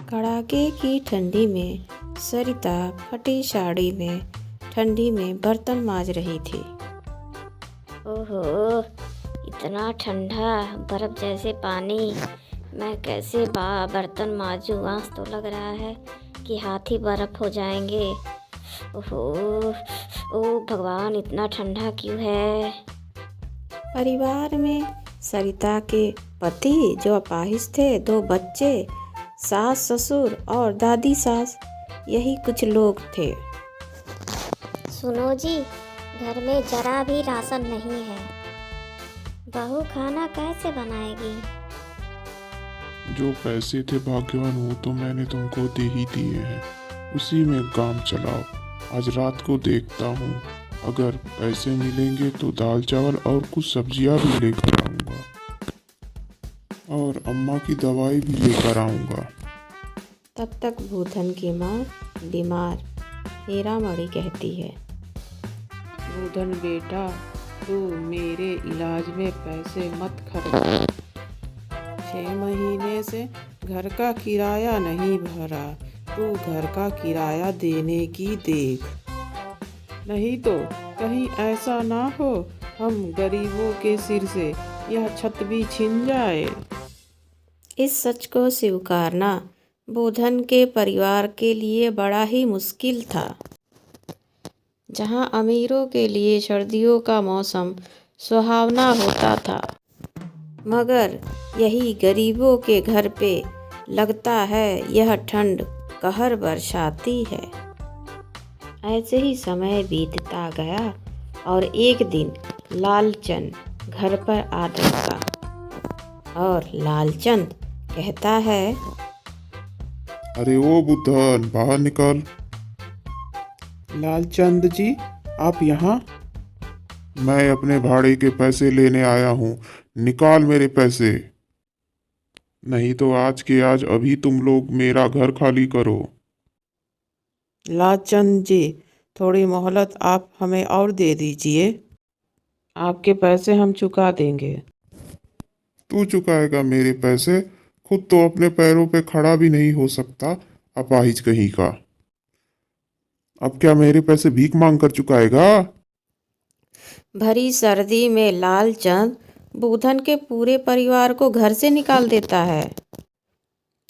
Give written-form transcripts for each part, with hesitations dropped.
कड़ाके की ठंडी में सरिता फटी साड़ी में ठंडी में बर्तन मांज रही थी। ओहो, इतना ठंडा बर्फ जैसे पानी, मैं कैसे बर्तन मांजूं। आज तो लग रहा है कि हाथ ही बर्फ हो जाएंगे। ओहो, ओ भगवान, इतना ठंडा क्यों है। परिवार में सरिता के पति जो अपाहिज थे, 2 बच्चे, सास ससुर और दादी सास, यही कुछ लोग थे। सुनो जी, घर में जरा भी राशन नहीं है, बहू खाना कैसे बनाएगी। जो पैसे थे भाग्यवान, वो तो मैंने तुमको दे ही दिए हैं, उसी में काम चलाओ। आज रात को देखता हूँ, अगर पैसे मिलेंगे तो दाल चावल और कुछ सब्जियां भी लेकर आऊँगा और अम्मा की दवाई भी लेकर आऊँगा। तब तक भूधन की माँ बीमार हीरामणि कहती है, भूधन बेटा, तू मेरे इलाज में पैसे मत खर्च। 6 महीने से घर का किराया नहीं भरा, तू घर का किराया देने की देख, नहीं तो कहीं ऐसा ना हो हम गरीबों के सिर से यह छत भी छिन जाए। इस सच को स्वीकारना भूधन के परिवार के लिए बड़ा ही मुश्किल था। जहां अमीरों के लिए सर्दियों का मौसम सुहावना होता था, मगर यही गरीबों के घर पे लगता है यह ठंड कहर बरसाती है। ऐसे ही समय बीतता गया और एक दिन लालचंद घर पर आ पहुंचा और लालचंद कहता है, अरे ओ बुद्धन, बाहर निकल। लालचंद जी, आप यहाँ? मैं अपने भाड़े के पैसे लेने आया हूँ, निकाल मेरे पैसे, नहीं तो आज के आज अभी तुम लोग मेरा घर खाली करो। लालचंद जी, थोड़ी मोहलत आप हमें और दे दीजिए, आपके पैसे हम चुका देंगे। तू चुकाएगा मेरे पैसे? खुद तो अपने पैरों पे खड़ा भी नहीं हो सकता, अपाहिज कहीं का। अब क्या मेरे पैसे भीख मांग कर चुकाएगा? भरी सर्दी में लालचंद भूधन के पूरे परिवार को घर से निकाल देता है।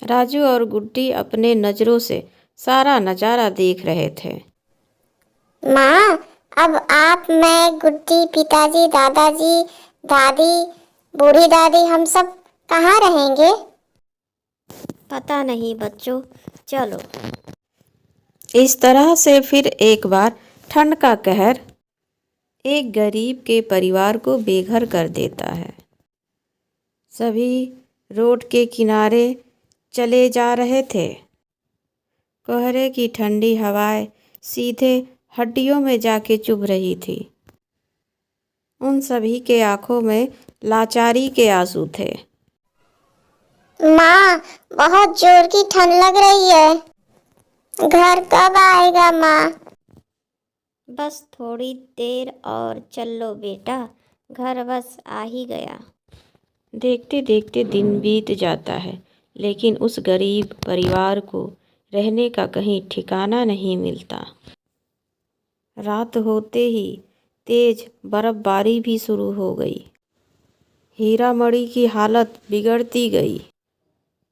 राजू और गुड्डी अपने नजरों से सारा नजारा देख रहे थे। माँ, अब आप, मैं, गुड्डी, पिताजी, दादाजी, दादी, बूढ़ी दादी, हम सब कहाँ रहेंगे? पता नहीं बच्चों, चलो। इस तरह से फिर एक बार ठंड का कहर एक गरीब के परिवार को बेघर कर देता है। सभी रोड के किनारे चले जा रहे थे। कोहरे की ठंडी हवाएं सीधे हड्डियों में जाके चुभ रही थी। उन सभी के आंखों में लाचारी के आंसू थे। माँ, बहुत जोर की ठंड लग रही है, घर कब आएगा माँ? बस थोड़ी देर और चल लो बेटा, घर बस आ ही गया। देखते देखते दिन बीत जाता है, लेकिन उस गरीब परिवार को रहने का कहीं ठिकाना नहीं मिलता। रात होते ही तेज बर्फबारी भी शुरू हो गई। हीरामणि की हालत बिगड़ती गई।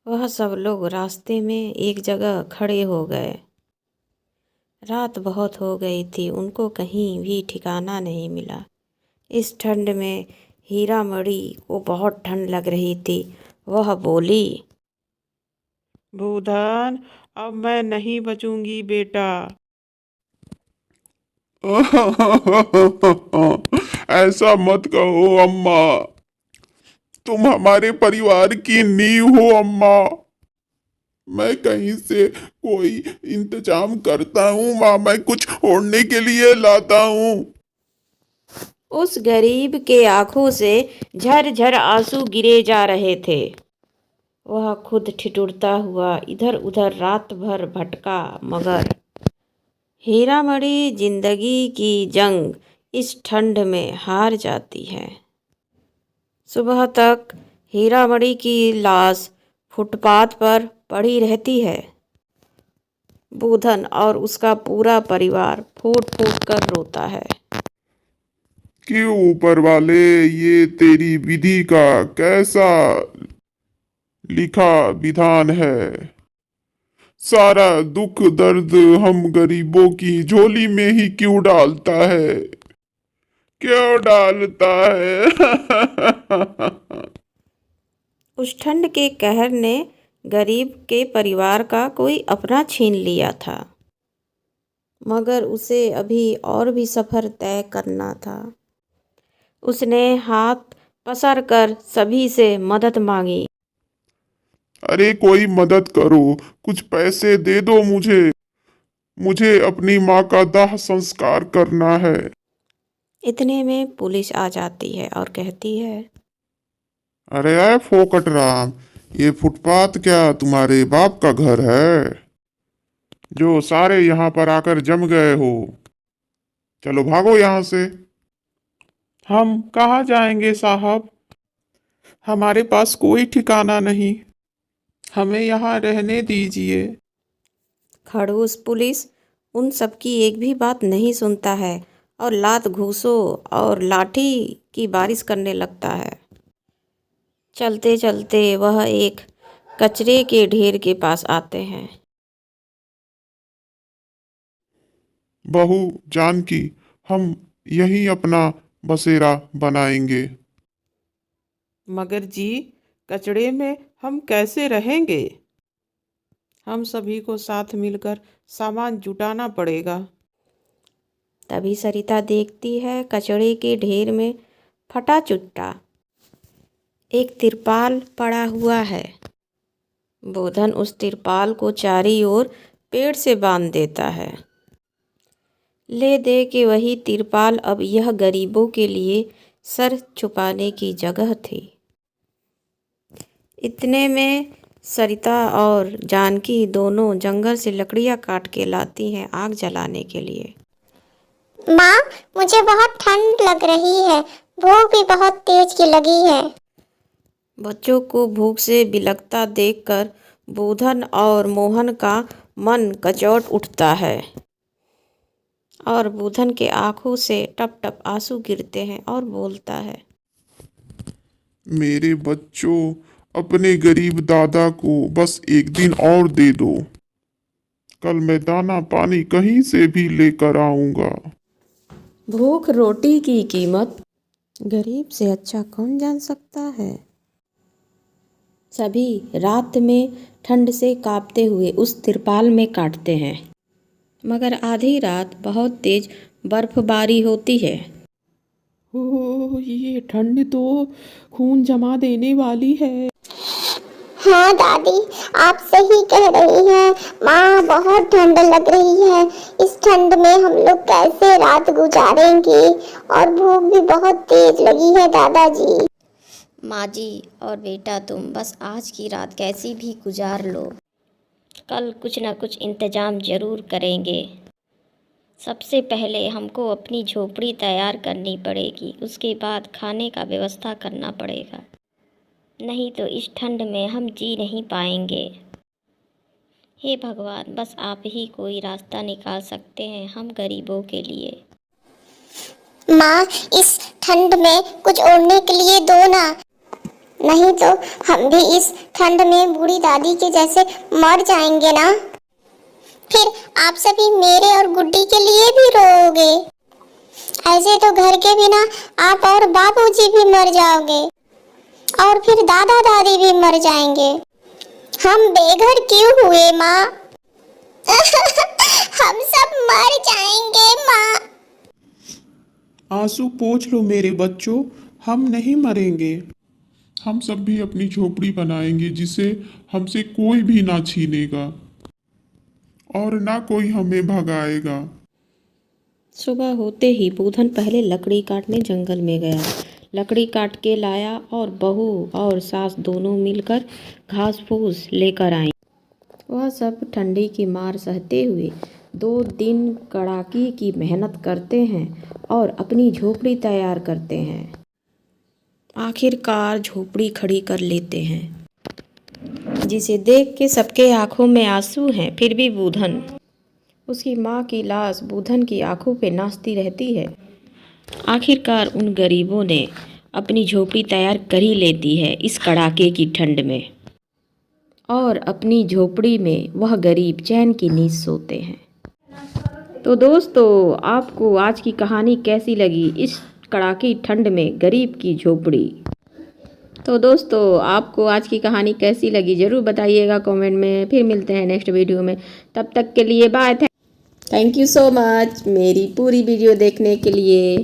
वह सब लोग रास्ते में एक जगह खड़े हो गए। रात बहुत हो गई थी, उनको कहीं भी ठिकाना नहीं मिला। इस ठंड में हीरामणि को बहुत ठंड लग रही थी। वह बोली, भूधन, अब मैं नहीं बचूंगी बेटा। ऐसा मत कहो अम्मा, तुम हमारे परिवार की नींव हो अम्मा। मैं कहीं से कोई इंतजाम करता हूँ माँ, मैं कुछ ओढ़ने के लिए लाता हूँ। उस गरीब के आंखों से झरझर आंसू गिरे जा रहे थे। वह खुद ठिठुरता हुआ इधर उधर रात भर भटका, मगर हीरामणि जिंदगी की जंग इस ठंड में हार जाती है। सुबह तक हीरामणि की लाश फुटपाथ पर पड़ी रहती है। बूधन और उसका पूरा परिवार फूट फूट कर रोता है। क्यों ऊपर वाले, ये तेरी विधि का कैसा लिखा विधान है? सारा दुख दर्द हम गरीबों की झोली में ही क्यों डालता है? क्यों डालता है? उस ठंड के कहर ने गरीब के परिवार का कोई अपना छीन लिया था, मगर उसे अभी और भी सफ़र तय करना था। उसने हाथ पसार कर सभी से मदद मांगी। अरे कोई मदद करो, कुछ पैसे दे दो मुझे अपनी माँ का दाह संस्कार करना है। इतने में पुलिस आ जाती है और कहती है, अरे आए फोकट राम, ये फुटपाथ क्या तुम्हारे बाप का घर है जो सारे यहाँ पर आकर जम गए हो? चलो भागो यहाँ से। हम कहाँ जाएंगे साहब? हमारे पास कोई ठिकाना नहीं, हमें यहाँ रहने दीजिए। खड़ूस पुलिस उन सबकी एक भी बात नहीं सुनता है और लात घूंसों और लाठी की बारिश करने लगता है। चलते चलते वह एक कचरे के ढेर के पास आते हैं। बहू जानकी, हम यहीं अपना बसेरा बनाएंगे। मगर जी, कचड़े में हम कैसे रहेंगे? हम सभी को साथ मिलकर सामान जुटाना पड़ेगा। तभी सरिता देखती है कचड़े के ढेर में फटा चुट्टा एक तिरपाल पड़ा हुआ है। बूधन उस तिरपाल को चारी ओर पेड़ से बांध देता है। ले दे के वही तिरपाल अब यह गरीबों के लिए सर छुपाने की जगह थी। इतने में सरिता और जानकी दोनों जंगल से लकड़ियाँ काट के लाती हैं आग जलाने के लिए। माँ, मुझे बहुत ठंड लग रही है, भूख भी बहुत तेज की लगी है। बच्चों को भूख से बिलखता देखकर बूधन और मोहन का मन कचौट उठता है और बूधन के आंखों से टप टप आंसू गिरते हैं और बोलता है, मेरे बच्चों, अपने गरीब दादा को बस एक दिन और दे दो। कल मैं दाना पानी कहीं से भी लेकर आऊंगा। भूख रोटी की कीमत गरीब से अच्छा कौन जान सकता है। सभी रात में ठंड से कांपते हुए उस तिरपाल में काटते हैं, मगर आधी रात बहुत तेज बर्फबारी होती है। ओह, ये ठंड तो खून जमा देने वाली है। हाँ दादी, आप सही कह रही हैं। माँ, बहुत ठंड लग रही है। इस ठंड में हम लोग कैसे रात गुजारेंगे? और भूख भी बहुत तेज लगी है दादाजी। माँ जी और बेटा, तुम बस आज की रात कैसी भी गुजार लो, कल कुछ ना कुछ इंतजाम ज़रूर करेंगे। सबसे पहले हमको अपनी झोपड़ी तैयार करनी पड़ेगी, उसके बाद खाने का व्यवस्था करना पड़ेगा, नहीं तो इस ठंड में हम जी नहीं पाएंगे। हे भगवान, बस आप ही कोई रास्ता निकाल सकते हैं हम गरीबों के लिए। माँ, इस ठंड में कुछ ओढ़ने के लिए दो ना, नहीं तो हम भी इस ठंड में बूढ़ी दादी के जैसे मर जाएंगे ना। फिर आप सभी मेरे और गुड्डी के लिए भी रोओगे। ऐसे तो घर के बिना आप और बाबूजी भी मर जाओगे और फिर दादा दादी भी मर जाएंगे। हम बेघर क्यों हुए माँ? हम सब मर जाएंगे माँ। आंसू पोंछ लो मेरे बच्चों, हम नहीं मरेंगे। हम सब भी अपनी झोपड़ी बनाएंगे जिसे हमसे कोई भी ना छीनेगा और ना कोई हमें भगाएगा। सुबह होते ही बूधन पहले लकड़ी काटने जंगल में गया। लकड़ी काट के लाया और बहू और सास दोनों मिलकर घास फूस लेकर आई। वह सब ठंडी की मार सहते हुए 2 दिन कड़ाकी की मेहनत करते हैं और अपनी झोपड़ी तैयार करते हैं। आखिरकार झोपड़ी खड़ी कर लेते हैं। जिसे देख के सबके आंखों में आंसू हैं, फिर भी बूधन, उसकी माँ की लाश बूधन की आंखों पे नाचती रहती है। आखिरकार उन गरीबों ने अपनी झोपड़ी तैयार कर ही लेती है इस कड़ाके की ठंड में, और अपनी झोपड़ी में वह गरीब चैन की नींद सोते हैं। तो दोस्तों, आपको आज की कहानी कैसी लगी, इस कड़ाकी ठंड में गरीब की झोपड़ी? तो दोस्तों, आपको आज की कहानी कैसी लगी ज़रूर बताइएगा कमेंट में। फिर मिलते हैं नेक्स्ट वीडियो में, तब तक के लिए bye. Thank you so much मेरी पूरी वीडियो देखने के लिए।